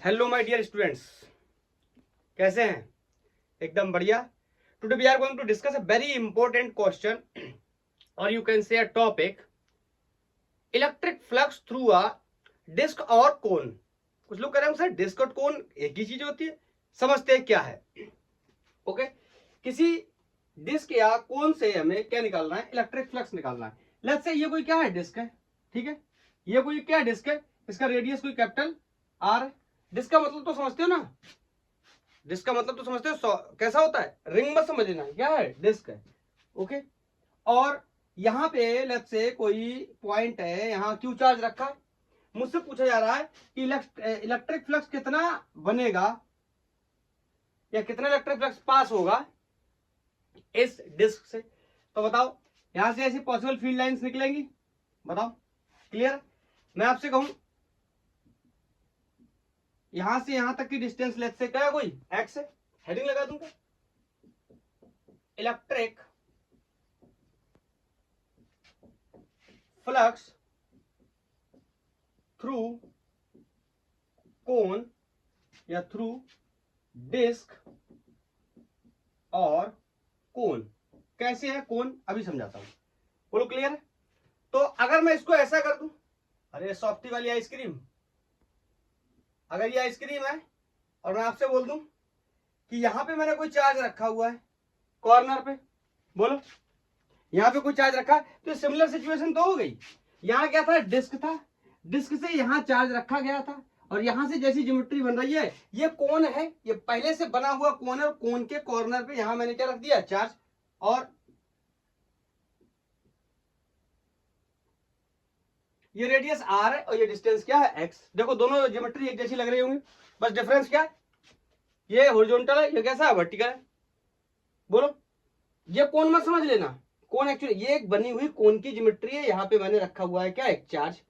Hello my dear students, कैसे हैं? एकदम बढ़िया। Today we are going to discuss a very important question और you can say a topic, electric flux through a disc और cone. कुछ लोग कह रहे हैं सर डिस्क और कोन एक ही चीज होती है, समझते हैं क्या है। ओके, किसी डिस्क या कोन से हमें क्या निकालना है? इलेक्ट्रिक फ्लक्स निकालना है। लेट्स से ये कोई क्या है? डिस्क है, ठीक है। ये कोई क्या डिस्क है? इसका रेडियस कोई कैपिटल आर है। डिस्क का मतलब तो समझते हो ना? डिस्क का मतलब तो समझते हो कैसा होता है? रिंग मत समझ लेना, क्या है? डिस्क है। ओके, और यहां पे लेट्स से कोई पॉइंट है, यहां क्यू चार्ज रखा है। मुझसे पूछा जा रहा है कि इलेक्ट्रिक फ्लक्स कितना बनेगा या कितना इलेक्ट्रिक फ्लक्स पास होगा इस डिस्क से। तो बताओ, यहां से ऐसी पॉसिबल फील्ड लाइंस निकलेंगी? बताओ, क्लियर? मैं आपसे कहूं यहां से यहां तक की डिस्टेंस लेट्स से क्या है, कोई एक्स है, हेडिंग लगा दूंगा इलेक्ट्रिक फ्लक्स थ्रू कोन या थ्रू डिस्क और कोन। कैसे है कोन अभी समझाता हूं, बोलो क्लियर है? तो अगर मैं इसको ऐसा कर दूं, अरे सॉफ्टी वाली आइसक्रीम, अगर ये आइसक्रीम है और मैं आपसे बोल दूं कि यहां पे मैंने कोई चार्ज रखा हुआ है कॉर्नर पे, बोलो यहां पे कोई चार्ज रखा है, तो सिमिलर सिचुएशन तो हो गई। यहां क्या था? डिस्क था, डिस्क से यहां चार्ज रखा गया था और यहां से जैसी ज्योमेट्री बन रही है, ये कोन है, ये पहले से बना हुआ कोन है और कोन के कॉर्नर पे यहां मैंने क्या रख दिया? चार्ज। और ये रेडियस आर है और ये डिस्टेंस क्या है? एक्स। देखो दोनों ज्योमेट्री एक जैसी लग रही होंगी, बस डिफरेंस क्या है? ये हॉरिजॉन्टल है, ये कैसा है? वर्टिकल है। बोलो, ये कोन मत समझ लेना, कोन एक्चुअली ये एक बनी हुई कोन की ज्योमेट्री है, यहां पे मैंने रखा हुआ है क्या? एक चार्ज।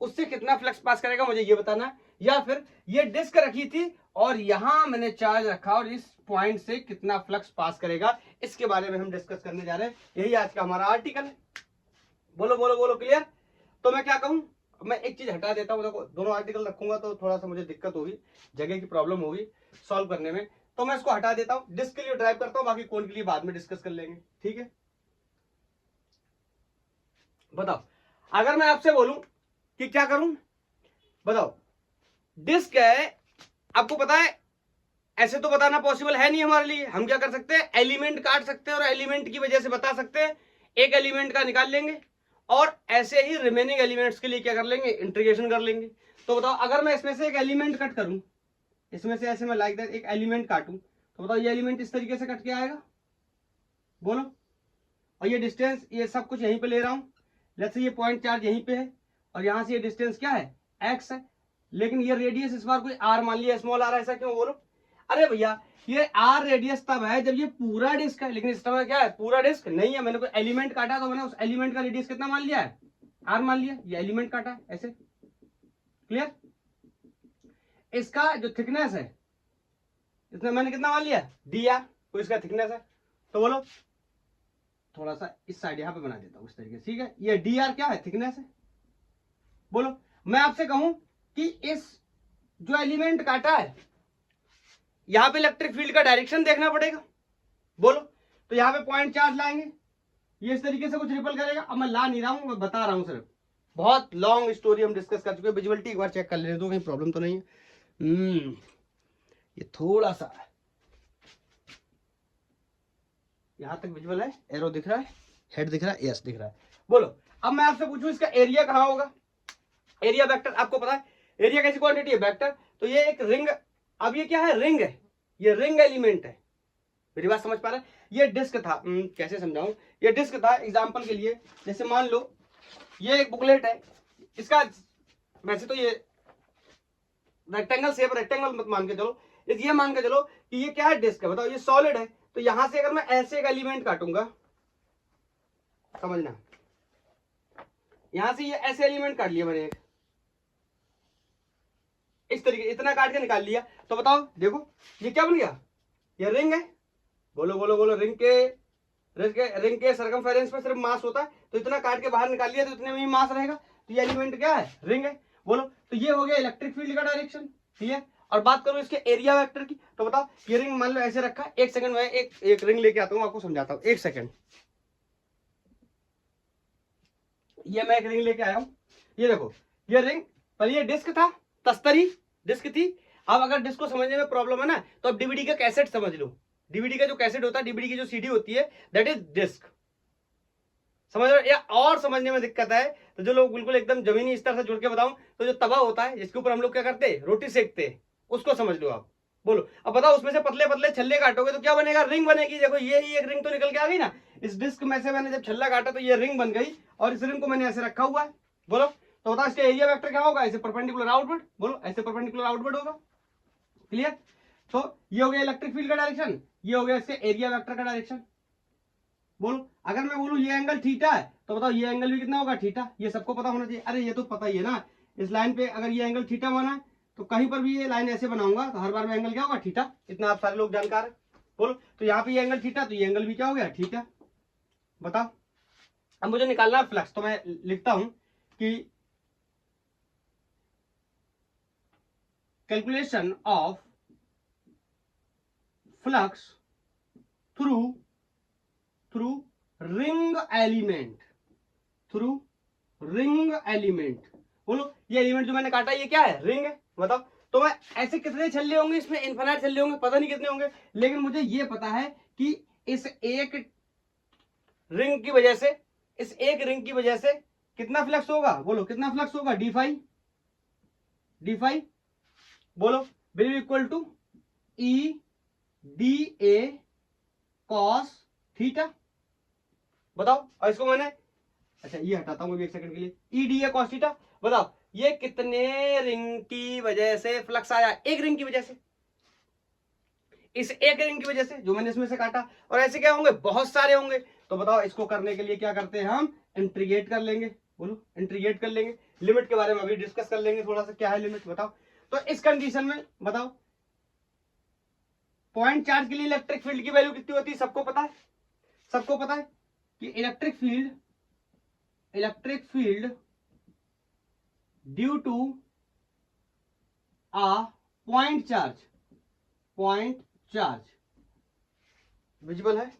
उससे कितना फ्लक्स पास करेगा मुझे ये बताना। या फिर ये डिस्क रखी थी और यहां मैंने चार्ज रखा और इस पॉइंट से कितना फ्लक्स पास करेगा, इसके बारे में हम डिस्कस करने जा रहे हैं। यही आज का हमारा आर्टिकल है। बोलो बोलो बोलो, क्लियर? तो मैं क्या कहूं, मैं एक चीज हटा देता हूं। देखो दोनों आर्टिकल रखूंगा तो थोड़ा सा मुझे दिक्कत होगी, जगह की प्रॉब्लम होगी सॉल्व करने में, तो मैं इसको हटा देता हूं। डिस्क के लिए ड्राइव करता हूं, बाकी कोन के लिए बाद में डिस्कस कर लेंगे, ठीक है? बताओ, अगर मैं आपसे बोलूं कि क्या करूं, बताओ। डिस्क है, आपको पता है ऐसे तो बताना पॉसिबल है नहीं हमारे लिए। हम क्या कर सकते हैं? एलिमेंट काट सकते हैं और एलिमेंट की वजह से बता सकते हैं। एक एलिमेंट का निकाल लेंगे और ऐसे ही रिमेनिंग एलिमेंट्स के लिए क्या कर लेंगे? इंटीग्रेशन कर लेंगे। तो बताओ, अगर मैं इसमें से एक एलिमेंट कट करूं, इसमें से ऐसे मैं लाइक दैट एक एलिमेंट काटूं, तो बताओ ये एलिमेंट इस तरीके से कट के आएगा, बोलो। और ये डिस्टेंस, ये सब कुछ यहीं पे ले रहा हूं। लेट्स से ये पॉइंट चार्ज यहीं पे है और यहां से ये डिस्टेंस क्या है? एक्स है। लेकिन ये रेडियस इस बार कोई आर मान लिया, स्मॉल आर, ऐसा क्यों? बोलो। अरे भैया, ये आर रेडियस तब है जब ये पूरा डिस्क है, लेकिन इस समय क्या है? पूरा डिस्क नहीं है। मैंने कोई एलिमेंट काटा तो मैंने उस एलिमेंट का रेडियस कितना मान लिया है? आर मान लिया। ये एलिमेंट काटा है ऐसे, क्लियर? इसका जो थिकनेस है, इसमें मैंने कितना मान लिया? डी आर, तो इसका थिकनेस है। तो बोलो, थोड़ा सा इस साइड यहां पे बना देता हूं इस तरीके से, ठीक है? ये डी आर क्या है? थिकनेस है। बोलो, मैं आपसे कहूं कि इस जो एलिमेंट काटा है, यहां पे इलेक्ट्रिक फील्ड का डायरेक्शन देखना पड़ेगा, बोलो। तो यहां पे पॉइंट चार्ज लाएंगे, ये इस तरीके से कुछ रिपल करेगा। अब मैं ला नहीं रहा हूं, मैं बता रहा हूं सिर्फ। बहुत लॉन्ग स्टोरी हम डिस्कस कर चुके हैं। विजुअलिटी एक बार चेक कर लेने दो, कहीं प्रॉब्लम तो नहीं है। ये थोड़ा सा यहां तक विजुअल है, एरो दिख रहा है, हेड दिख रहा है, यस दिख रहा है। बोलो, अब मैं आपसे पूछूं इसका एरिया कहां होगा? एरिया वेक्टर आपको पता है, एरिया कैसी क्वांटिटी है? वेक्टर। तो ये एक रिंग, अब ये क्या है? रिंग है, ये रिंग एलिमेंट है। मेरी बात समझ पा रहे हैं? ये डिस्क था, कैसे समझाऊं? ये डिस्क था एग्जांपल के लिए, जैसे मान लो ये एक बुकलेट है, इसका वैसे तो ये रेक्टेंगल शेप, रेक्टेंगल मत मान के चलो, ये मान के चलो कि ये क्या है? डिस्क है। बताओ, ये सॉलिड है। तो यहां से अगर मैं ऐसे एक एलिमेंट काटूंगा, समझना, यहां से ये ऐसे एलिमेंट काट लिया मैंने एक, इस तरीके, इतना काट के निकाल लिया। तो बताओ, देखो ये क्या बन गया? ये रिंग है। बोलो बोलो बोलो, रिंग के सर्कमफेरेंस पे सिर्फ मास होता है, तो इतना काट के बाहर निकाल लिया तो इतने में ही मास रहेगा। तो ये एलिमेंट क्या है? रिंग है। बोलो, तो ये हो गया इलेक्ट्रिक फील्ड का डायरेक्शन, ठीक है? और बात करूं इसके एरिया वेक्टर की, तो बताओ ये रिंग मान लो ऐसे रखा, एक सेकंड में एक रिंग लेके आता हूं, आपको समझाता हूं, एक सेकंड। ये मैं एक रिंग लेके आया हूं, ये देखो ये रिंग, पर ये डिस्क था, तस्तरी डिस्क थी। अब अगर डिस्क को समझने में प्रॉब्लम है ना, तो अब डीवीडी का कैसेट समझ लो। डीवीडी का जो कैसेट होता है, डीवीडी की जो सीडी होती है, दैट इज डिस्क। समझ रहे हो? या और समझने में दिक्कत है तो जो लोग बिल्कुल एकदम जमीनी स्तर से जुड़ के बताऊं, तो जो तवा होता है जिसके ऊपर हम लोग क्या करते हैं, रोटी सेकते हैं, उसको समझ लो आप। बोलो अब बताओ, उसमें से पतले पतले छल्ले काटोगे तो क्या बनेगा, रिंग बनेगी। देखो ये ही एक रिंग तो निकल के आ गई ना, इस डिस्क में से मैंने जब छल्ला काटा तो ये रिंग बन गई, और इस रिंग को मैंने ऐसे रखा हुआ है। बोलो तो बताओ इसके एरिया वेक्टर क्या होगा, ऐसे परपेंडिकुलर आउटवर्ड। बोलो ऐसे परपेंडिकुलर आउटवर्ड होगा। क्लियर? तो ये हो गया इलेक्ट्रिक फील्ड का डायरेक्शन, ये हो गया इसके एरिया वेक्टर का डायरेक्शन। बोलो अगर मैं बोलूं ये एंगल थीटा है, तो बताओ ये एंगल भी कितना होगा, थीटा। ये सबको पता होना चाहिए। अरे ये तो पता ही है ना, इस लाइन पे अगर ये एंगल थीटा माना है, तो कहीं पर भी ये लाइन ऐसे बनाऊंगा तो हर बार में एंगल क्या होगा, थीटा। इतना आप सारे लोग जानकार है। बोलो तो यहाँ पे ये एंगल थीटा, तो ये एंगल भी क्या हो गया, थीटा। बताओ अब मुझे निकालना है फ्लक्स, तो मैं लिखता हूं कि calculation of flux through ring element, through ring element. बोलो ये एलिमेंट जो मैंने काटा ये क्या है, रिंग है। बताओ तो मैं ऐसे कितने छल्ले होंगे इसमें, इनफिनिट छल्ले होंगे, पता नहीं कितने होंगे, लेकिन मुझे ये पता है कि इस एक रिंग की वजह से, इस एक रिंग की वजह से कितना फ्लक्स होगा। बोलो कितना फ्लक्स होगा, डी फाई। बोलो will equal to E d A cos theta. बताओ और इसको मैंने, अच्छा ये हटाता हूं एक सेकंड के लिए, ई डी ए कॉस थीटा। बताओ ये कितने रिंग की वजह से फ्लक्स आया, एक रिंग की वजह से, इस एक रिंग की वजह से जो मैंने इसमें से काटा। और ऐसे क्या होंगे, बहुत सारे होंगे। तो बताओ इसको करने के लिए क्या करते हैं, हम इंटीग्रेट कर लेंगे। बोलो इंटीग्रेट कर लेंगे। लिमिट के बारे में अभी डिस्कस कर लेंगे थोड़ा सा, क्या है लिमिट बताओ। तो इस कंडीशन में बताओ पॉइंट चार्ज के लिए इलेक्ट्रिक फील्ड की वैल्यू कितनी होती है, सबको पता है। सबको पता है कि electric field due to a point charge visible है।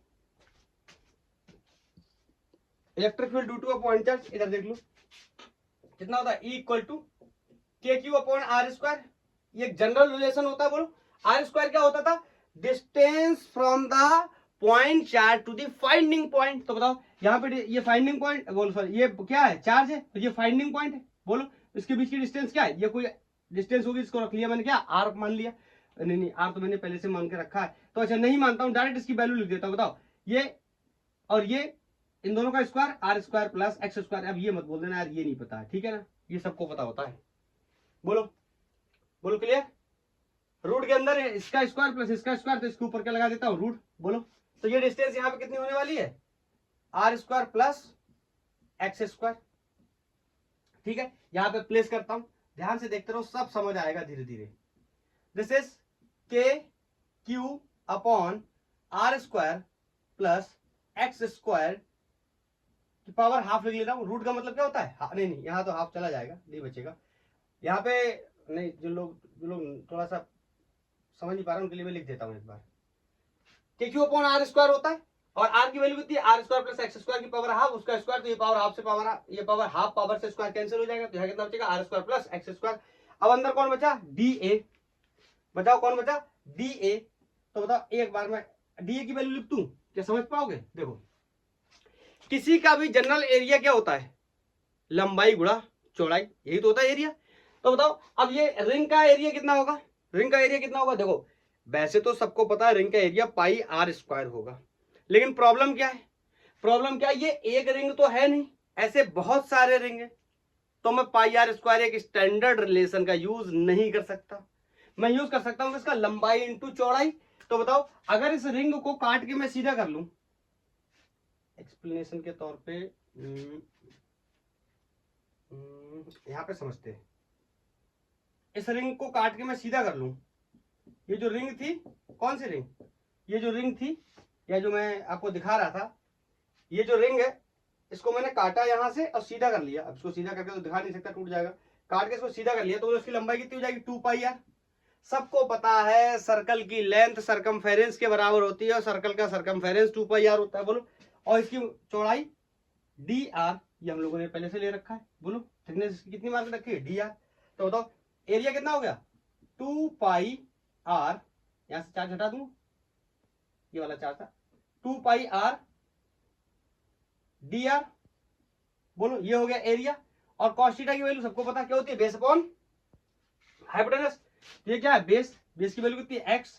Electric field due to a point charge, इधर देख लो कितना होता है, E equal to K Q upon are square. ये जनरल रिलेशन होता है। बोलो आर स्क्वायर क्या होता था, distance from the point charge to the finding point. तो बताओ यहाँ पे ये फाइंडिंग पॉइंट, बोलो सॉरी ये क्या है, चार्ज है, तो ये फाइंडिंग पॉइंट है। बोलो इसके बीच की डिस्टेंस क्या है, ये कोई डिस्टेंस होगी, इसको रख लिया मैंने, क्या आर मान लिया। नहीं आर तो मैंने पहले से मान के रखा है, तो अच्छा नहीं मानता हूं, डायरेक्ट इसकी वैल्यू लिख देता हूं। बताओ ये और ये, इन दोनों का square, r square plus x square. अब ये मत बोल देना यार ये नहीं पता है, ठीक है ना, ये सबको पता होता है। बोलो बोलो क्लियर। रूट के अंदर है इसका स्क्वायर प्लस इसका स्क्वायर, तो इसके ऊपर क्या लगा देता हूं, रूट। बोलो तो ये डिस्टेंस यहाँ पे कितनी होने वाली है, r square plus x square. ठीक है, यहाँ पे प्लेस करता हूं, ध्यान से देखते रहो, सब समझ आएगा धीरे धीरे। This is k Q upon are square plus x square की पावर हाफ लिख लेता हूं। रूट का मतलब क्या होता है, नहीं यहाँ तो हाफ चला जाएगा, नहीं बचेगा यहाँ पे। नहीं जो लोग थोड़ा सा समझ नहीं पा रहे उनके लिए मैं लिख देता हूं एक बार। के क्यू अपॉन आर स्क्वायर होता है, और आर की वैल्यू कितनी है, r square plus x square की पावर हाफ, उसका स्क्वायर, तो ये पावर हाफ से पावर हाफ, ये पावर हाफ पावर से स्क्वायर कैंसिल हो जाएगा, तो यहाँ कितना बचेगा, r square plus x square. अब अंदर कौन बचा, डी ए। बताओ कौन बचा, डी ए। तो बताओ एक बार में डी ए की वैल्यू लिख दूं, क्या समझ पाओगे। देखो किसी का भी जनरल एरिया क्या होता है, लंबाई गुणा चौड़ाई, यही तो होता है एरिया। तो बताओ अब ये रिंग का एरिया कितना होगा, रिंग का एरिया कितना होगा। देखो वैसे तो सबको पता है रिंग का एरिया पाई आर स्क्वायर होगा, लेकिन प्रॉब्लम क्या है, प्रॉब्लम क्या है, ये एक रिंग तो है नहीं, ऐसे बहुत सारे रिंग है, तो मैं पाई आर स्क्वायर एक स्टैंडर्ड रिलेशन का यूज नहीं कर सकता। मैं यूज कर सकता हूं इसका लंबाई इंटू चौड़ाई। तो बताओ अगर इस रिंग को काट के मैं सीधा कर लूं, एक्सप्लेनेशन के तौर पे यहां पे समझते हैं, इस रिंग को काट के मैं सीधा कर लूं, ये जो रिंग थी, कौन सी रिंग, ये जो रिंग थी, या जो मैं आपको दिखा रहा था, ये जो रिंग है, इसको मैंने काटा यहां से और सीधा कर लिया। अब इसको सीधा करके तो दिखा नहीं सकता, टूट जाएगा, काट के इसको सीधा कर लिया, तो उसकी लंबाई कितनी हो जाएगी, 2 पाई आर। सबको पता है सर्कल की लेंथ सरकमफेरेंस के बराबर होती है और सर्कल का सरकमफेरेंस 2πr होता है। बोलो, और इसकी चौड़ाई dr, ये हम लोगों ने पहले से ले रखा है। बोलो, थिकनेस इसकी कितनी मान के रखी है, dr। तो बताओ एरिया कितना हो गया, 2πr, यहां से चार्ज हटा दूं, ये वाला चार्ज था, 2πr dr। बोलो, ये हो गया एरिया। और cos थीटा की वैल्यू सबको पता क्या होती है, बेस अपॉन हाइपोटेनस। ये क्या है, बेस, बेस की वैल्यू कितनी है, x।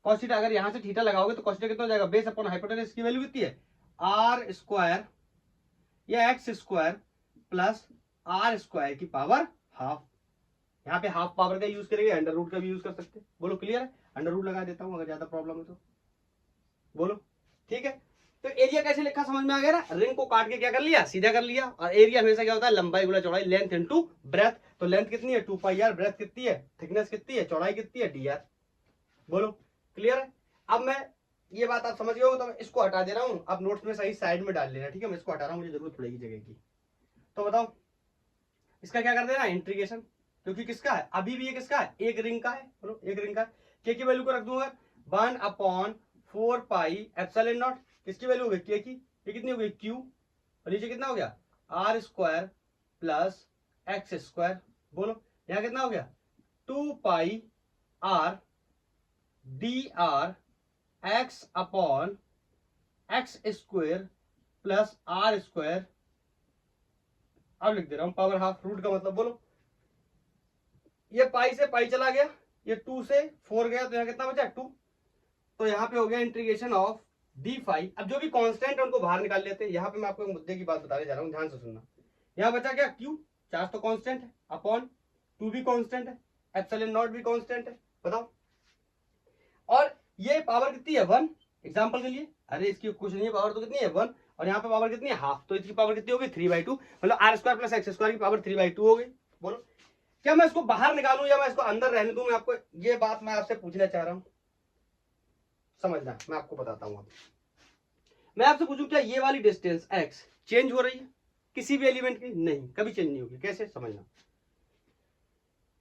cos थीटा, अगर यहां से थीटा लगाओगे तो cos थीटा कितना हो जाएगा, बेस अपॉन हाइपोटेनस की वैल्यू कितनी है, r स्क्वायर या x square plus r square की पावर हाफ। यहाँ पे हाफ पावर का यूज करेंगे, अंडर रूट का भी यूज कर सकते हैं। बोलो क्लियर है, अंडर रूट लगा देता हूं अगर ज्यादा प्रॉब्लम है तो। बोलो ठीक है। तो एरिया कैसे लिखा समझ में आ गया ना, रिंग को काट के क्या कर लिया, सीधा कर लिया। और एरिया हमेशा क्या होता है, लंबाई गुणा चौड़ाई, लेंथ इनटू ब्रेथ। तो लेंथ कितनी है 2πr, ब्रेथ कितनी है, थिकनेस कितनी है, चौड़ाई कितनी है, dr। बोलो क्लियर है। अब मैं ये बात आप समझ गए हो तो मैं इसको हटा दे रहा हूं, आप नोट्स में सही साइड में डाल लेना, ठीक है। मैं इसको हटा रहा हूं, मुझे जरूरत पड़ेगी जगह की। तो बताओ इसका क्या कर देना, इंटीग्रेशन, क्योंकि किसका है, अभी भी ये किसका है, एक रिंग का है। बोलो एक रिंग का है। के की वैल्यू को रख दूंगा 1/4πε0, किसकी वैल्यू हो गई, के की, ये कितनी हो गई, q, और नीचे कितना हो गया, r square plus x square. बोलो यहां कितना हो गया, 2πr dr x upon x square plus r square. अब लिख दे रहा हूं पावर हाफ, रूट का मतलब। बोलो ये पाई से पाई चला गया, ये 2 से 4 गया, तो यहाँ कितना बचा 2। तो यहाँ पे हो गया इंटीग्रेशन ऑफ d5। अब जो भी कांस्टेंट है उनको बाहर निकाल लेते हैं। यहाँ पे मैं आपको एक मुद्दे की बात बताने जा रहा हूँ, ध्यान से सुनना। यहाँ बचा क्या, q, चार्ज तो कांस्टेंट है, अपॉन 2 भी कांस्टेंट है, ε0 भी कांस्टेंट है। बताओ, और ये पावर कितनी है 1, एग्जाम्पल के लिए। अरे इसकी कुछ नहीं है, पावर तो कितनी है 1, और यहाँ पे पावर कितनी है हाफ, तो इसकी पावर कितनी होगी 3/2, मतलब r square plus x square की पावर 3/2 हो गई। बोलो क्या मैं इसको बाहर निकालूं या मैं इसको अंदर रहने दूं, मैं आपको ये बात मैं आपसे पूछना चाह रहा हूं, समझना, मैं आपको बताता हूं। मैं आपसे पूछूं क्या ये वाली डिस्टेंस x चेंज हो रही है किसी भी एलिमेंट की, नहीं, कभी चेंज नहीं होगी। कैसे, समझना।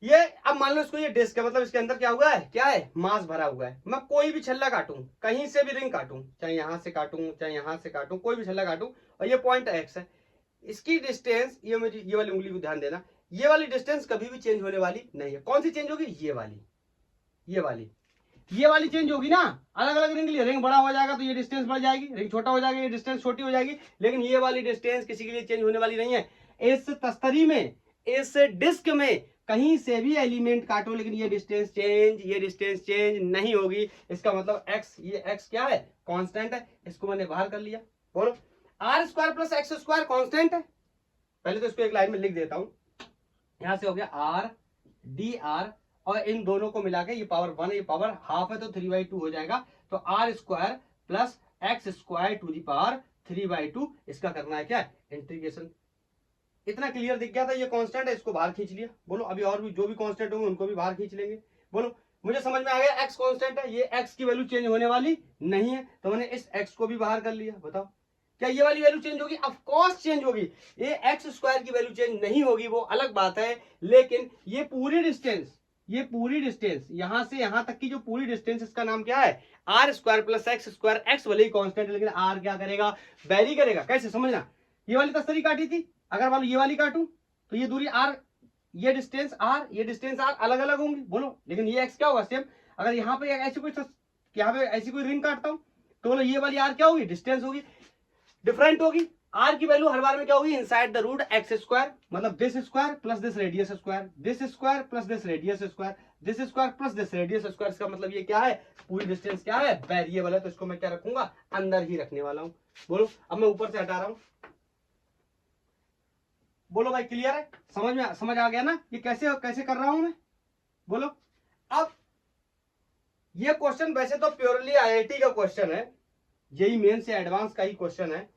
ये अब मान लो इसको ये डिस्क है, मतलब इसके अंदर क्या हुआ है, क्या है, मास भरा हुआ है। मैं कोई भी छल्ला काटूं, कहीं से भी रिंग काटूं, चाहे यहां से काटूं चाहे यहां से काटूं, कोई भी छल्ला काटूं, और ये पॉइंट x है, इसकी डिस्टेंस, ये मेरी ये वाली उंगली को ध्यान देना, ये वाली डिस्टेंस कभी भी चेंज होने वाली नहीं है। कौन सी चेंज होगी, ये वाली, ये वाली, ये वाली चेंज होगी ना। अलग अलग रिंग लिए, रिंग बड़ा हो जाएगा तो ये डिस्टेंस बढ़ जाएगी, रिंग छोटा हो जाएगा ये डिस्टेंस छोटी हो जाएगी, लेकिन ये वाली डिस्टेंस किसी के लिए चेंज होने वाली नहीं है। इस तस्तरी में, इस डिस्क में कहीं से भी एलिमेंट काटो, लेकिन ये डिस्टेंस चेंज नहीं होगी। इसका मतलब x, ये x क्या है, कांस्टेंट है, इसको मैंने बाहर कर लिया। बोलो r square plus x square constant है। पहले तो इसको एक लाइन में लिख देता हूं, यहां से हो गया r dr, और इन दोनों को मिला के ये पावर 1 है, ये पावर हाफ है, तो 3/2 हो जाएगा। तो r square plus x square to the power 3/2, इसका करना है क्या, इंटीग्रेशन। इतना क्लियर दिख गया था, ये कांस्टेंट है, इसको बाहर खींच लिया। बोलो अभी और भी जो भी कांस्टेंट होंगे उनको भी बाहर खींच लेंगे। बोलो मुझे समझ में आ गया, x कांस्टेंट है, ये x की वैल्यू चेंज होने वाली नहीं है, तो मैंने इस x को भी बाहर कर लिया। बताओ क्या ये वाली वैल्यू चेंज होगी, ऑफ कोर्स चेंज होगी। ये एक्स स्क्वायर की वैल्यू चेंज नहीं होगी, वो अलग बात है, लेकिन ये पूरी डिस्टेंस, ये पूरी डिस्टेंस यहां से यहां तक की जो पूरी डिस्टेंस, इसका नाम क्या है, r square plus x square. X भले ही कांस्टेंट है, लेकिन r क्या करेगा, वेरी करेगा। कैसे समझना, ये वाली तस्तरी काटी थी, अगर मान लो ये वाली काटूं तो ये दूरी r, ये डिस्टेंस r, ये डिस्टेंस r अलग अलग होंगी। बोलो लेकिन ये x क्या होगा, सेम। अगर यहाँ पे ऐसी कोई, यहाँ पे ऐसी कोई रिंग काटता हूं तो बोलो ये वाली r क्या होगी, डिस्टेंस होगी, डिफरेंट होगी। r की वैल्यू हर बार में क्या होगी, inside the root x square, मतलब this square plus this radius square, this square plus this radius square, this square plus this radius square. इसका मतलब ये क्या है, पूरी डिस्टेंस क्या है, वेरिएबल है, तो इसको मैं क्या रखूंगा, अंदर ही रखने वाला हूं। बोलो अब मैं ऊपर से हटा रहा हूं। बोलो भाई क्लियर है, समझ आ गया ना, ये कैसे कैसे कर रहा हूं मैं। बोलो अब ये क्वेश्चन वैसे तो प्योरली आईआईटी का क्वेश्चन है, जेई मेन से एडवांस का ही क्वेश्चन है,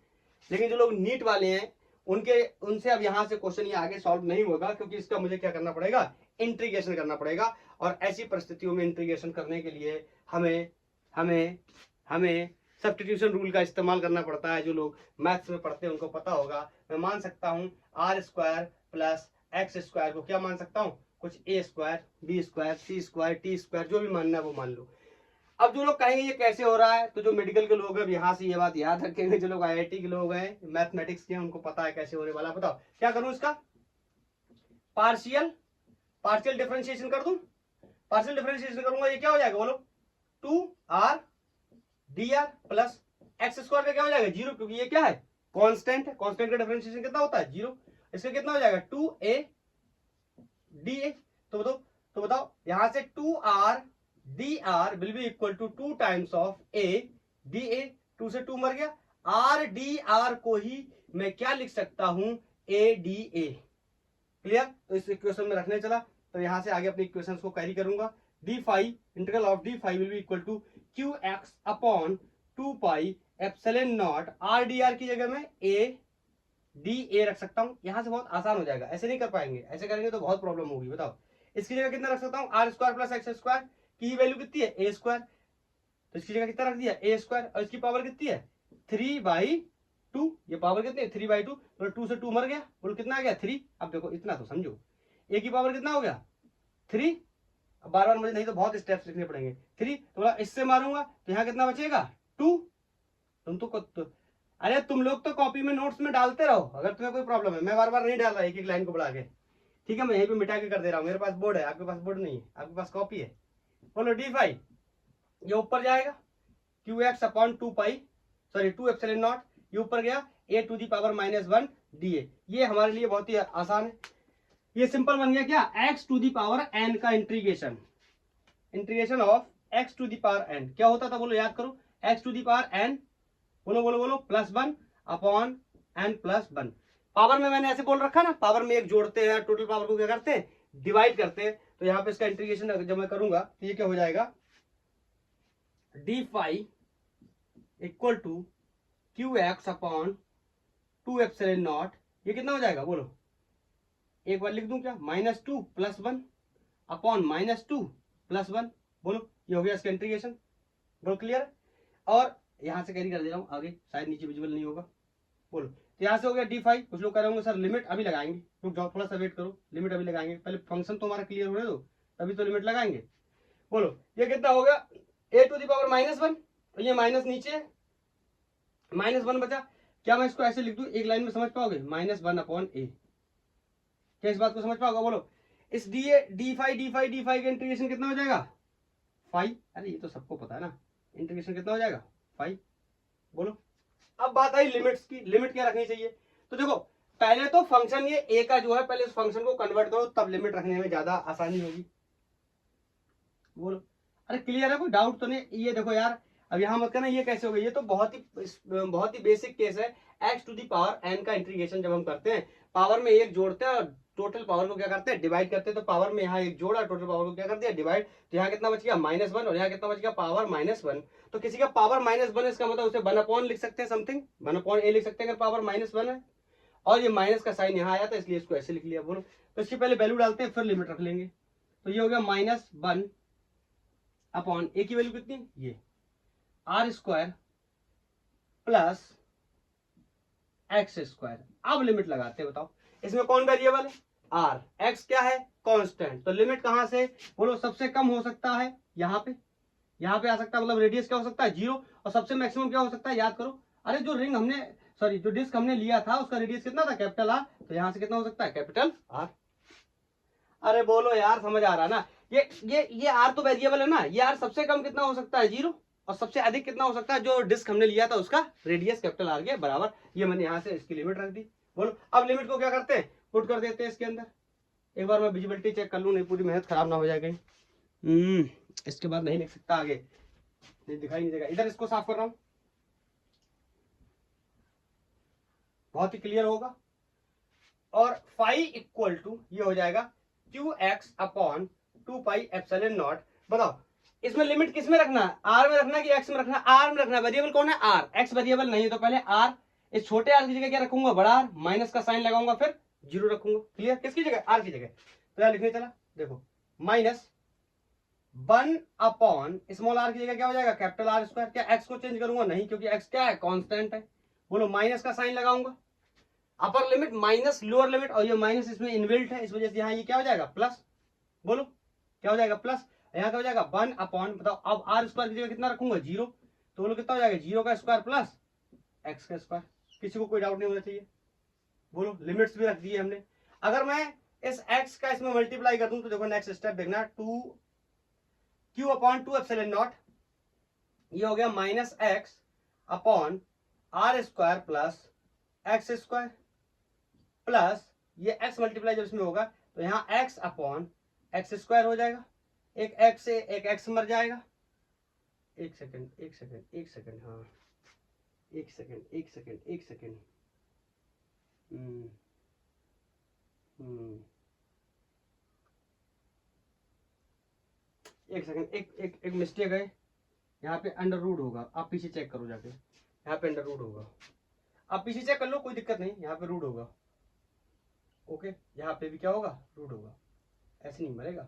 लेकिन जो लोग नीट वाले हैं उनसे अब यहां से क्वेश्चन ये आगे सॉल्व नहीं होगा, क्योंकि इसका मुझे क्या करना पड़ेगा, इंटीग्रेशन करना पड़ेगा। और ऐसी परिस्थितियों में इंटीग्रेशन करने के लिए हमें हमें हमें सब्स्टिट्यूशन रूल का इस्तेमाल करना पड़ता है। जो लोग मैथ्स में पढ़ते हैं उनको पता होगा। मैं मान सकता हूं r square plus x square को क्या मान सकता हूँ, कुछ ए स्क्वायर, बी स्क्वायर, सी स्क्वायर, टी स्क्वायर, जो भी मानना है वो मान लो। अब जो लोग कहेंगे ये कैसे हो रहा है, तो जो मेडिकल के लोग हैं यहाँ से ये बात याद रखेंगे, जो लोग आईआईटी के लोग हैं, मैथमेटिक्स के, उनको पता है कैसे होने वाला। बताओ क्या करूं, इसका पार्शियल डिफरेंशिएशन कर दूं। पार्शियल डिफरेंशिएशन करूंगा, ये क्या हो जाएगा बोलो, 2r dr plus x square का क्या हो जाएगा 0, क्योंकि ये क्या है कांस्टेंट है। कांस्टेंट का डिफरेंशिएशन कितना होता है 0। इसका कितना हो जाएगा 2a dA। तो बताओ यहां से 2r dr will be equal to 2 times of a dA। 2 से 2 मर गया, r dr को ही मैं क्या लिख सकता हूं a dA। क्लियर। तो इस इक्वेशन में रखने चला, तो यहां से आगे अपनी इक्वेशंस को कैरी करूंगा। D phi integral of d phi will be equal to q x upon 2 pi epsilon naught r d r की जगह में ए डी ए रख सकता हूं। यहां से बहुत आसान हो जाएगा, ऐसे नहीं कर पाएंगे, ऐसे करेंगे तो बहुत प्रॉब्लम होगी। बताओ इसकी जगह कितना रख सकता हूं, r square plus x square की वैल्यू कितनी है ए स्क्वायर, तो इसकी जगह कितना रख दिया ए स्क्वायर, और इसकी पावर कितनी है 3/2। ये पावर कितनी है 3/2, तो 2 से 2 मर गया, बोलो कितना आ गया 3। अब देखो इतना तो समझो, ए की पावर कितना हो गया 3। अब बार बार मुझे नहीं तो बहुत स्टेप्स लिखने पड़ेंगे। 3 तो बोला इससे मारूंगा तो यहाँ कितना बचेगा 2। तुम तो अरे तुम लोग तो कॉपी में नोट्स में डालते रहो, अगर तुम्हें कोई प्रॉब्लम है। मैं बार बार नहीं डाल रहा एक एक लाइन को बढ़ा के, ठीक है। मैं यहीं पे मिटा के कर दे रहा हूँ, मेरे पास बोर्ड है, आपके पास बोर्ड नहीं है, आपके पास कॉपी है। बोलो डी फाई ये ऊपर जाएगा क्यू एक्स अपॉन 2 पाई, सॉरी 2 एप्सिलॉन नॉट, ये ऊपर गया ए टू दी पावर -1 डी। ये हमारे लिए बहुत ही आसान है, ये सिंपल बन गया क्या x to the power n का integration of x to the power n क्या होता था बोलो, याद करो, x to the power n बोलो +1 अपॉन n प्लस 1। पावर में मैंने ऐसे बोल रखा ना, पावर में एक जोड़ते हैं, टोटल पावर को क्या करते हैं डिवाइड करते हैं। तो यहाँ पे इसका इंटीग्रेशन जब मैं करूंगा तो ये क्या हो जाएगा d phi equal to q x upon 2 epsilon naught, ये कितना हो जाएगा बोलो, एक बार लिख दूं क्या -2 + 1 अपॉन -2 + 1। बोलो ये हो गया इसका इंटीग्रेशन, बोलो क्लियर। और यहां से कैरी कर दे रहा हूं आगे, शायद नीचे विजुअल नहीं होगा। बोलो तो यहां से हो गया डी फाई। कुछ लोग कह रहे होंगे सर लिमिट अभी लगाएंगे, रुक जाओ थोड़ा सा वेट करो, लिमिट अभी लगाएंगे, पहले फंक्शन तो हमारा क्लियर होने दो तभी तो लिमिट लगाएंगे। बोलो ये कितना हो गया ए टू दी पावर -1, तो ये माइनस नीचे -1 बचा। क्या मैं इसको ऐसे लिख दूं, एक लाइन में समझ पाओगे -1 अपॉन ए, क्या इस बात को समझ पाओगे बोलो। इस डी फाई का इंटीग्रेशन कितना हो जाएगा 5। अरे ये तो सबको पता है ना, इंटीग्रेशन कितना हो जाएगा 5। बोलो अब बात आई लिमिट्स की, लिमिट क्या रखनी चाहिए। तो देखो पहले तो फंक्शन ये ए का जो है, पहले इस फंक्शन को कन्वर्ट करो, तब लिमिट रखने में ज्यादा आसानी होगी। बोलो अरे क्लियर है, कोई डाउट तो नहीं। ये देखो यार अब यहाँ मत करना ये कैसे हो गई, ये तो बहुत ही बेसिक केस है। x to the power n का इंटीग्रेशन जब हम करते हैं, पावर में एक जोड़ते हैं और टोटल पावर को क्या करते हैं डिवाइड करते हैं। तो पावर में यहाँ एक जोड़ा, टोटल पावर को क्या करते हैं डिवाइड, तो यहाँ कितना बच गया -1 और यहाँ कितना बच गया पावर -1। तो किसी का पावर -1 इसका मतलब उसे 1/, लिख सकते हैं समथिंग 1/a लिख सकते हैं अगर पावर -1 है। और ये माइनस का साइन यहाँ आया था इसलिए इसको ऐसे लिख लिया। बोलो तो इसकी पहले वैल्यू डालते हैं फिर लिमिट रख लेंगे। तो ये हो गया -1 अपॉन ए की वैल्यू कितनी, ये r square plus x square. अब लिमिट लगाते हैं, बताओ इसमें कौन वेरिएबल है आर, एक्स क्या है कांस्टेंट। तो लिमिट कहां से बोलो, सबसे कम हो सकता है यहाँ पे आ सकता है, मतलब रेडियस क्या हो सकता है 0, और सबसे मैक्सिमम क्या हो सकता है याद करो। अरे जो रिंग हमने सॉरी जो डिस्क हमने लिया था उसका रेडियस कितना था कैपिटल आर, तो यहाँ से कितना हो सकता है कैपिटल आर। अरे बोलो यार समझ आ रहा ना, ये आर तो वेरिएबल है ना, ये आर सबसे कम कितना हो सकता है 0, और सबसे अधिक कितना हो सकता है जो डिस्क हमने लिया था उसका रेडियस कैपिटल आर के बराबर। ये मैंने यहाँ से इसकी लिमिट रख दी। बोलो अब लिमिट को क्या करते हैं पुट कर देते हैं इसके अंदर। एक बार मैं विजिबिलिटी चेक कर लूँ, नहीं पूरी मेहनत खराब ना हो जाए कहीं। इसके बाद नहीं लिख सकता आगे, नहीं दिखाई नहीं देगा। इधर इसको साफ कर रहा हूँ, बहुत ही क्लियर होगा। और फाई इक्वल टू ये हो जाएगा Q x upon 2 pi epsilon not. बताओ इसमें लिमिट किस में रखना है, आर में रखना है कि एक्स में रखना है, आर में रखना है। वेरिएबल कौन है आर, एक्स वेरिएबल नहीं है, तो पहले आर, इस छोटे आर की जगह क्या रखूंगा बड़ा आर, माइनस का साइन लगाऊंगा फिर 0 रखूंगा। क्लियर, किसकी जगह आर की जगह। तो यार लिखने चला देखो -1 अपॉन स्मॉल आर की जगह क्या हो जाएगा कैपिटल आर स्क्वायर। क्या एक्स को चेंज करूंगा नहीं, क्योंकि एक्स क्या है कांस्टेंट है। बोलो माइनस का साइन लगाऊंगा, upper limit minus lower limit, और ये माइनस इसमें इनबिल्ट है, इस वजह से यहाँ ये क्या हो जाएगा प्लस, बोलो क्या हो जाएगा प्लस, यहाँ क्या हो जाएगा 1 अपॉन, बताओ अब आर स्क्वायर की जगह कितना रखूंगा 0, तो बोलो कितना हो जाएगा 0 का स्क्वायर प्लस एक्स का स्क्वायर। किसी को कोई डाउट नहीं होना चाहिए, बोलो लिमिट्स भी रख दी है हमने। अगर मैं इस x का इसमें मल्टीप्लाई कर दूं तो देखो नेक्स्ट स्टेप देखना, 2 क्यू अपॉन 2 एप्सिलॉन नॉट, ये हो गया minus x upon are square plus x square, plus ये x मल्टीप्लाई जब इसमें होगा तो यहाँ x अपॉन एक्स स्क्वायर हो जाएगा, एक x से एक x मर जाएगा। एक सेकंड हाँ एक सेकंड एक सेकंड, एक मिस्टेक है यहाँ पे, अंडर रूट होगा, आप पीछे चेक करो जाके, यहाँ पे अंडर रूट होगा, आप पीछे चेक कर लो कोई दिक्कत नहीं, यहाँ पे रूट होगा, ओके यहाँ पे भी क्या होगा रूट होगा, ऐसे नहीं मरेगा,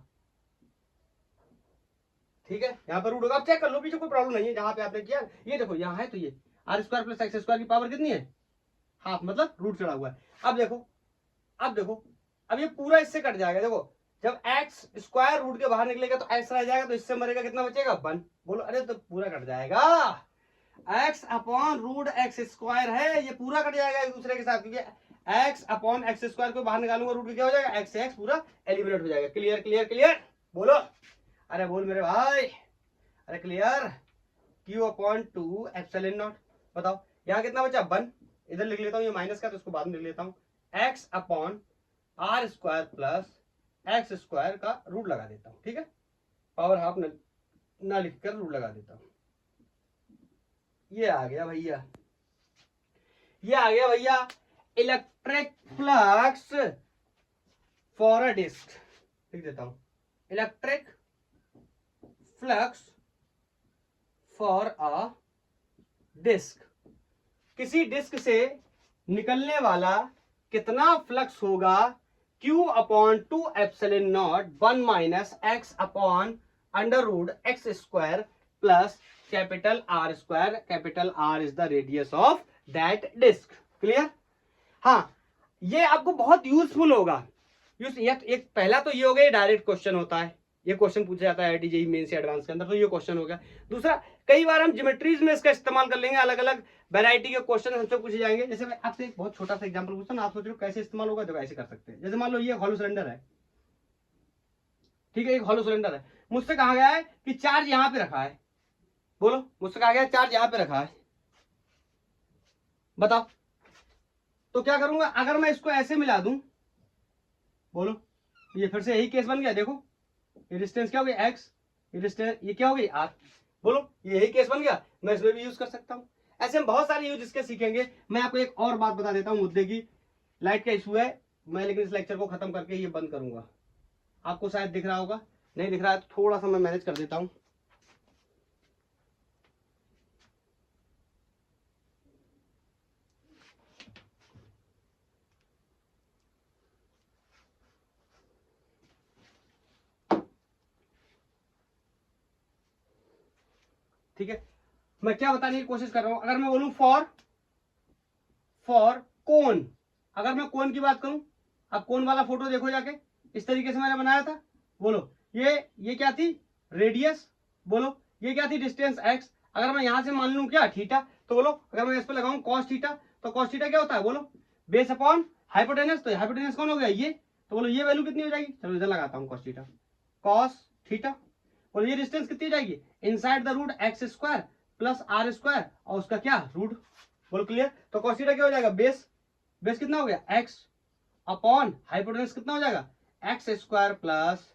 ठीक है यहाँ पे रूट होगा, आप चेक कर लो पीछे कोई प्रॉब्लम नहीं है। जहाँ पे आपने किया ये देखो यहाँ है, तो ये r square plus x square की पावर कितनी है हाफ, मतलब रूट चढ़ा हुआ है। अब देखो अब ये पूरा इससे कट जाएगा, देखो जब एक्स स्क्वायर रूट के बाहर निकलेगा तो एक्स रह जाएगा, तो इससे मरेगा, कितना बचेगा 1, बोलो अरे तो पूरा कट जाएगा, x upon root x square है, ये पूरा कट जाएगा एक दूसरे के साथ, क्योंकि एक्स अपॉन एक्स स्क्वायर को बाहर निकालूंगा रूट क्या हो जाएगा एक्स से एक्स पूरा एलिमिनेट हो जाएगा। क्लियर क्लियर क्लियर, बोलो अरे बोल मेरे भाई, अरे clear, Q upon 2 epsilon not, बताओ यहाँ कितना बचा 1, इधर लिख लेता हूँ ये माइनस का तो उसको बाद में लिख लेता हूँ, x upon are square plus x square का रूट लगा देता हूँ, ठीक है पावर हाफ ना लिखकर रूट लगा देता हूँ, ये आ गया भैया, ये आ गया भैया electric flux for a disc, लिख देता हूं electric flux for a disc, किसी डिस्क से निकलने वाला कितना फ्लक्स होगा, Q upon 2 epsilon naught 1 minus x upon under root x square plus capital r square, capital r is the radius of that disc. Clear, हाँ ये आपको बहुत यूजफुल होगा। एक पहला तो ये हो गया, डायरेक्ट क्वेश्चन होता है, ये क्वेश्चन पूछा जाता है आईआईटी जेईई मेंस से एडवांस के अंदर, तो ये क्वेश्चन हो गया। दूसरा कई बार हम ज्योमेट्रीज में इसका इस्तेमाल कर लेंगे, अलग अलग वैरायटी के क्वेश्चन हमसे पूछे जाएंगे। जैसे मैं आपसे एक बहुत छोटा सा एग्जांपल पूछता हूँ, आप सोच रहे हो कैसे इस्तेमाल होगा, तो ऐसे कर सकते हैं। जैसे मान लो ये हॉलो सिलेंडर है, ठीक है एक हॉलो सिलेंडर है, मुझसे कहा गया है कि चार्ज यहाँ पे रखा है, बोलो मुझसे कहा गया है चार्ज यहाँ पे रखा है, बताओ तो क्या करूंगा, अगर मैं इसको ऐसे मिला दूं, बोलो ये फिर से यही केस बन गया, देखो ये डिस्टेंस क्या हो गया एक्स, ये डिस्टेंस ये क्या हो गई आर, बोलो ये यही केस बन गया, मैं इसमें भी यूज कर सकता हूं। ऐसे हम बहुत सारे यूज इसके सीखेंगे। मैं आपको एक और बात बता देता हूं मुद्दे की, लाइट का इशू है मैं, लेकिन इस लेक्चर को खत्म करके ये बंद करूंगा, आपको शायद दिख रहा होगा, नहीं दिख रहा है तो थोड़ा सा मैं मैनेज कर देता हूं। ठीक है, मैं क्या बताने की कोशिश कर रहा हूं, अगर मैं बोलूं फॉर कोन, अगर मैं कोन की बात करूं, अब कोन वाला फोटो देखो जाके, इस तरीके से मैंने बनाया था, बोलो ये क्या थी रेडियस, बोलो ये क्या थी डिस्टेंस एक्स, अगर मैं यहां से मान लूं क्या थीटा, तो बोलो अगर मैं इस पर लगाऊं कॉस थीटा, तो कॉस थीटा क्या होता है, बोलो बेस अपॉन हाइपोटेनस, तो हाइपोटेनस कौन हो गया ये, तो बोलो ये वैल्यू कितनी हो जाएगी, चलो इधर लगाता हूं कॉस थीटा, बोलो ये डिस्टेंस कितनी हो जाएगी inside the root x square plus r square और उसका क्या रूट, बोलो क्लियर। तो कॉस थीटा क्या हो जाएगा, बेस कितना हो गया एक्स अपॉन हाइपोटेनस कितना हो जाएगा x square plus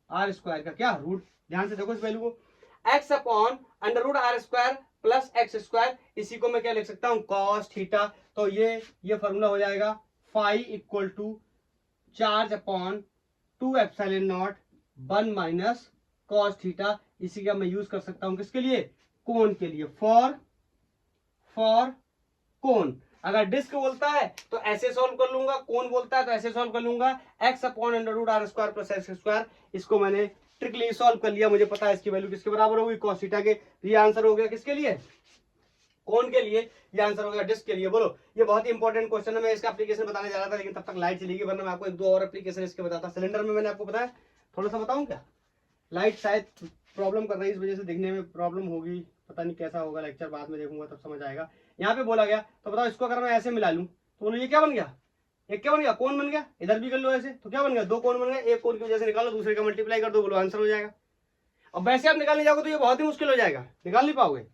r square का क्या रूट, ध्यान से देखो इस वैल्यू को, x upon under root r square plus x square, इसी को मैं क्या लिख सकता हूं कॉस थीटा, तो ये फॉर्मूला हो जाएगा phi equal to charge upon 2 epsilon naught 1 minus cos theta, इसी का मैं यूज कर सकता हूं किसके लिए, कोन के लिए, फॉर कोन। अगर डिस्क बोलता है तो ऐसे सॉल्व कर लूंगा, कोन बोलता है तो ऐसे सॉल्व कर लूंगा, x upon under root r square plus x square, इसको मैंने ट्रिकली सॉल्व कर लिया, मुझे पता है इसकी वैल्यू किसके बराबर होगी कॉस थीटा के, ये आंसर हो गया किसके लिए कौन के लिए, ये आंसर होगा डिस्क के लिए। बोलो, ये बहुत ही इंपॉर्टेंट क्वेश्चन है। मैं इसका एप्लीकेशन बताने जा रहा था, लेकिन तब तक लाइट चलेगी, वरना मैं आपको एक दो और एप्लीकेशन इसके बताता। सिलेंडर में मैंने आपको बताया, थोड़ा सा बताऊं क्या? लाइट शायद प्रॉब्लम कर रही है, इस वजह से दिखने में प्रॉब्लम होगी, पता नहीं कैसा होगा, लेक्चर बाद में देखूंगा तब समझ आएगा। यहाँ पे बोला गया, तो बताओ इसको अगर मैं ऐसे मिला लूं तो बोलो ये क्या बन गया, एक क्या बन गया, कौन बन गया। इधर भी कर लो ऐसे, तो क्या बन गया, दो कौन बन गए। एक कौन की वजह से निकालो, दूसरे का मल्टीप्लाई कर दो, बोलो आंसर हो जाएगा। अब वैसे आप निकालने जाओगे तो ये बहुत ही मुश्किल हो जाएगा, निकाल नहीं पाओगे।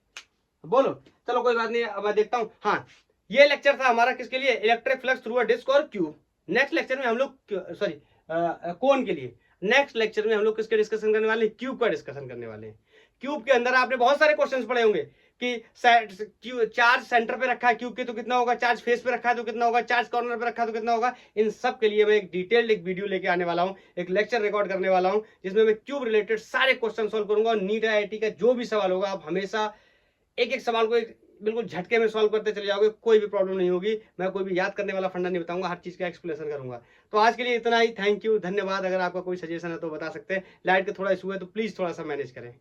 बोलो, चलो कोई बात नहीं, अब मैं देखता हूँ। हाँ, ये लेक्चर था हमारा किसके लिए, electric flux through a disc और क्यूब। नेक्स्ट लेक्चर में हम लोग सॉरी कौन के लिए, नेक्स्ट लेक्चर में हम लोग किसके डिस्कशन करने वाले हैं, क्यूब का डिस्कशन करने वाले हैं। क्यूब के अंदर आपने बहुत सारे क्वेश्चंस पढ़े होंगे कि चार्ज सेंटर पे रखा है क्यूब के तो कितना होगा, चार्ज फेस पे रखा है तो कितना होगा, चार्ज कॉर्नर पे रखा है तो कितना होगा। इन सब के लिए मैं एक डिटेल्ड एक वीडियो लेके आने वाला हूं, एक लेक्चर रिकॉर्ड करने वाला हूं, जिसमें मैं क्यूब रिलेटेड सारे क्वेश्चन सॉल्व करूंगा। और नीट आईआईटी का जो भी सवाल होगा, आप हमेशा एक एक सवाल को एक बिल्कुल झटके में सॉल्व करते चले जाओगे, कोई भी प्रॉब्लम नहीं होगी। मैं कोई भी याद करने वाला फंडा नहीं बताऊंगा, हर चीज का एक्सप्लेनेशन करूंगा। तो आज के लिए इतना ही, थैंक यू, धन्यवाद। अगर आपका कोई सजेशन है तो बता सकते हैं। लाइट का थोड़ा इशू है तो प्लीज थोड़ा सा मैनेज करें।